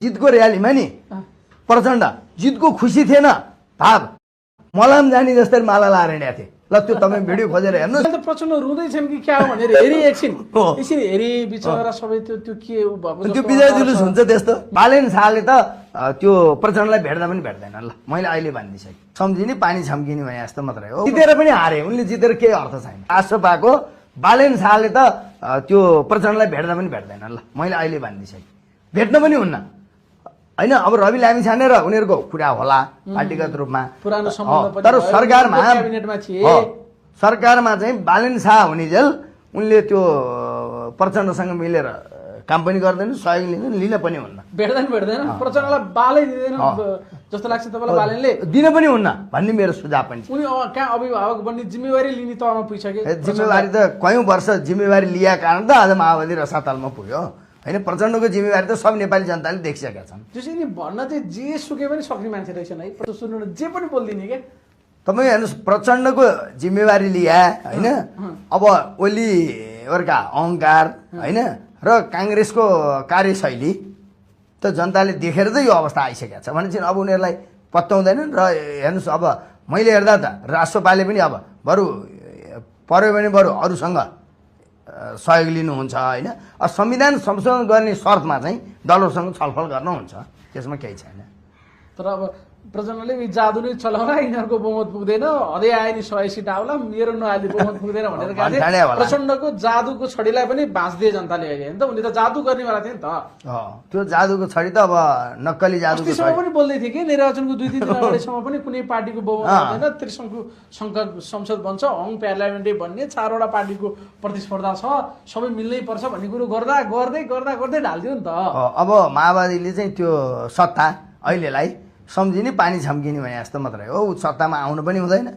जितको र्यालीमा नि प्रचण्ड जितको खुसी थिएन भाव मलाम जानी जस्तै माला लाएर हिँडेको थिए ल त्यो तपाईँ भिडियो खोजेर हेर्नुहोस् त प्रचण्ड रुँदैछन् कि क्या हो भनेर हेरी एकछिन यसरी हेरी बिचरा सबै त्यो के भएको त्यो विजय जुलुस हुन्छ त्यस्तो बालेन शाहले त त्यो प्रचण्डलाई भेट्दा पनि भेट्दैन ल मैले अहिले भनिदिइसकेँ सम्झिने पानी छम्किने भने जस्तो मात्रै हो जितेर पनि हारे उनले जितेर केही अर्थ छैन राष्ट्रपाको बालेन शाहले त त्यो प्रचण्डलाई भेट्दा पनि भेट्दैन ल मैले अहिले भनिदिइसकेँ भेट्न पनि हुन्न हैन अब रवि लामिछाने र उनीहरूको कुरा होला पार्टीगत रूपमा पुरानो सम्बन्ध पनि तर सरकारमा क्याबिनेटमा थिए सरकारमा चाहिँ बालेन शाह हुनेजेल उनले त्यो प्रचण्डसँग मिलेर काम पनि गर्दैन सहयोग लिँदैन लिन पनि हुन्न भेट्दैन प्रचण्डलाई बालै दिँदैन जस्तो लाग्छ तपाईँलाई बालेनले दिन पनि हुन्न भन्ने मेरो सुझाव पनि छ उनी कहाँ अभिभावक बन्ने जिम्मेवारी लिने तहमा पुगिसके जिम्मेवारी त कयौं वर्ष जिम्मेवारी लिएका कारण त आज माओवादी रसातलमा पुग्यो हैन प्रचण्डको जिम्मेवारी त सब नेपाली जनताले देखिसकेका छन् त्यसैले भन्न चाहिँ जे सुके पनि सक्ने मान्छे रहेछन् है सुन्नु जे पनि बोल्दिने के तपाईँ हेर्नुहोस् प्रचण्डको जिम्मेवारी लिया हैन अब ओलीहरूका अहङ्कार हैन र काङ्ग्रेसको कार्यशैली त जनताले देखेर त यो अवस्था आइसकेको छ भनेपछि अब उनीहरूलाई पत्याउँदैनन् र हेर्नुहोस् अब मैले हेर्दा त राष्ट्रपाले पनि अब बरु पर्यो भने बरु अरूसँग सहयोग लिनुहुन्छ हैन संविधान संशोधन गर्ने शर्तमा चाहिँ दलहरूसँग छलफल गर्नुहुन्छ त्यसमा केही छैन तर अब प्रचण्डले जादु नै चलाउला यिनीहरूको बहुमत पुग्दैन हदै आए नि 100 सिट आउला मेरो नआले बहुमत पुग्दैन भनेर गाथे प्रचण्डको जादुको छडीलाई पनि भाँच्दिए जनताले अहिले हैन त उनी त जादु गर्नेवाला थिए नि त त्यो जादुको छडी त अब नक्कली जादुको छडी पनि बोल्दै थिए कि निर्वाचनको 2-3 दिन अगाडिसम्म पनि कुनै पार्टीको बहुमत हुँदैन त्रिसङ्घको संसद बन्छ हङ पार्लियामेन्टै भन्ने 4 वटा पार्टीको प्रतिस्पर्धा छ सबै मिल्नै पर्छ भन्ने कुरो गर्दै ढाल्दियो नि त अब माओवादीले चाहिँ त्यो सत्ता अहिलेलाई सम्झिने पानी छम्किने भने जस्तो मात्रै हो ऊ सत्तामा आउनु पनि हुँदैन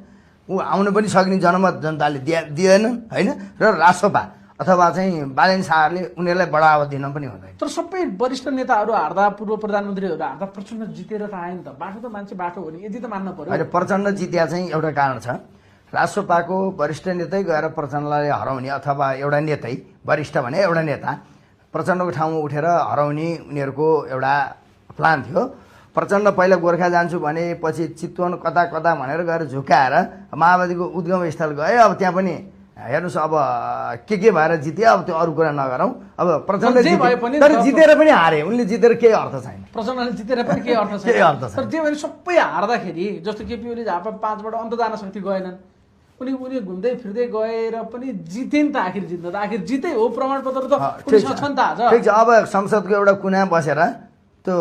ऊ आउनु पनि सक्ने जनमत जनताले दिएनन् हैन र राष्ट्रपा अथवा चाहिँ बालेन शाहले उनीहरूलाई बढावा दिन पनि हुँदैन तर सबै वरिष्ठ नेताहरू हार्दा पूर्व प्रधानमन्त्रीहरू हार्दा प्रचण्ड जितेर त आयो नि त बाटो त मान्छे बाटो हो नि यति त मान्न पर्यो अहिले प्रचण्ड जित्या चाहिँ एउटा कारण छ राष्ट्रपाको वरिष्ठ नेतै गएर प्रचण्डलाई हराउने अथवा एउटा नेतै वरिष्ठ भने एउटा नेता प्रचण्डको ठाउँमा उठेर हराउने उनीहरूको एउटा प्लान थियो प्रचण्ड पहिला गोर्खा जान्छु भने पछि चितवन कता भनेर गएर झुकाएर माओवादीको उद्गम स्थल गए अब त्यहाँ पनि हेर्नुहोस् अब के भएर जिते अब त्यो अरू कुरा नगरौँ अब प्रचण्ड तर जितेर पनि हारे उनले जितेर केही अर्थ छैन प्रचण्डले जितेर पनि केही अर्थ छैन तर जे भने सबै हार्दाखेरि जस्तो केपी ओली झापा 5 बाट अन्त जान सक्ति गएनन् उनी घुम्दै फिर्दै गएर पनि जिते नि त आखिर जित्न त आखिर जिते हो प्रमाणपत्र त उनीसँग छ नि त आज ठिक छ अब संसदको एउटा कुना बसेर